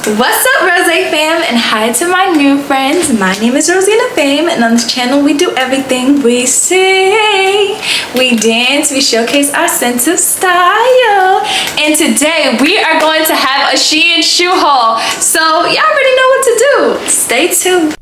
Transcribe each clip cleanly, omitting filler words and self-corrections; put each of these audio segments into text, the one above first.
What's up, Rose fam, and hi to my new friends. My name is Rosina Fame, and on this channel we do everything. We sing, we dance, we showcase our sense of style, and today we are going to have a SHEIN shoe haul, so y'all already know what to do. Stay tuned.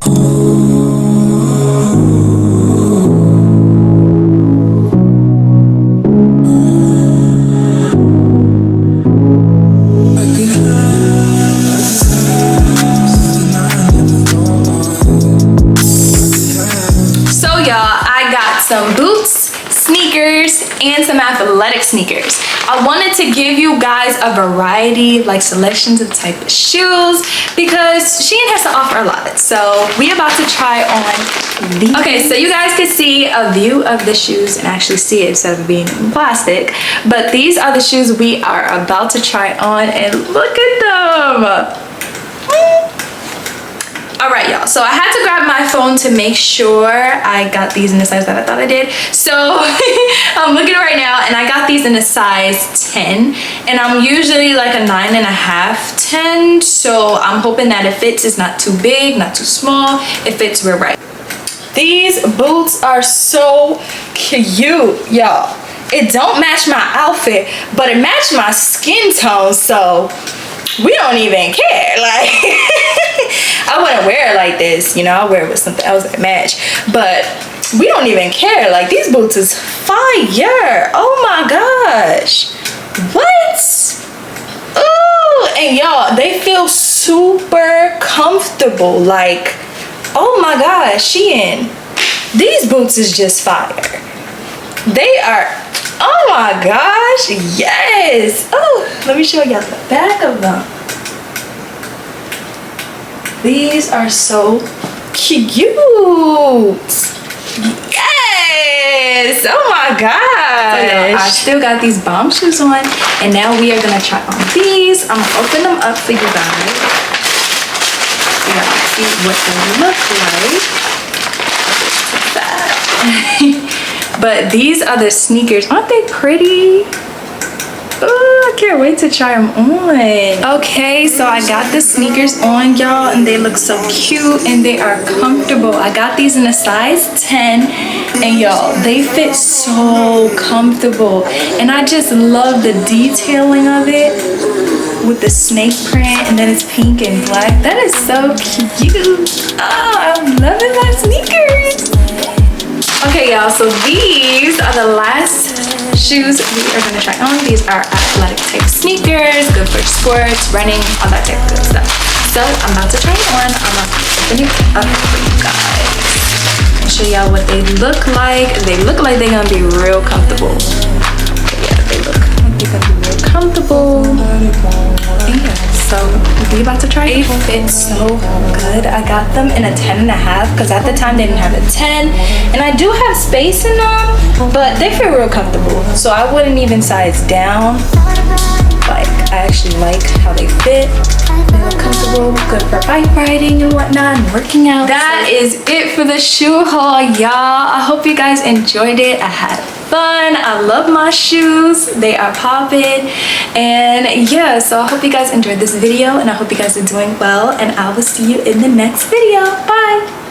Some boots, sneakers, and some athletic sneakers. I wanted to give you guys a variety, like selections of type of shoes, because SHEIN has to offer a lot. So we about to try on these. Okay, so you guys can see a view of the shoes and actually see it instead of being in plastic. But these are the shoes we are about to try on, and look at them. All right, y'all, so I had to grab my phone to make sure I got these in the size that I thought I did. So I'm looking right now, and I got these in a size 10, and I'm usually like a 9.5, 10. So I'm hoping that it fits. It's not too big, not too small. It fits real right. These boots are so cute, y'all. It don't match my outfit, but it matched my skin tone, so we don't even care. Like I wouldn't wear it like this, you know, I'll wear it with something else that match, but we don't even care. Like, these boots is fire. Oh my gosh, what? Ooh, and y'all, they feel super comfortable. Like, oh my gosh, SHEIN, these boots is just fire. They are, oh my gosh, yes. Oh, let me show y'all the back of them. These are so cute. Yes, oh my gosh. So I still got these bomb shoes on, and now we are gonna try on these. I'm gonna open them up for you guys. Yeah, see what they look like. But these are the sneakers. Aren't they pretty? Oh, I can't wait to try them on. Okay, so I got the sneakers on, y'all, and they look so cute and they are comfortable. I got these in a size 10, and y'all, they fit so comfortable. And I just love the detailing of it with the snake print, and then it's pink and black. That is so cute. Oh, I'm loving my sneakers. Okay, y'all, so these are the last shoes we are going to try on. These are athletic type sneakers, good for sports, running, all that type of good stuff. So I'm about to try it on. I'm about to open it up for you guys and show y'all what they look like. They look like they're going to be real comfortable. But yeah, they look like they're going to be real comfortable. Yeah, so we about to try it. They fit so good. I got them in a 10.5 because at the time they didn't have a 10, and I do have space in them, but they feel real comfortable, so I wouldn't even size down. Like, I actually like how they fit. They look comfortable, good for bike riding and whatnot, and working out. That is it for the shoe haul, y'all. I hope you guys enjoyed it. I had fun. I love my shoes. They are popping. And yeah, so I hope you guys enjoyed this video, and I hope you guys are doing well, and I will see you in the next video. Bye.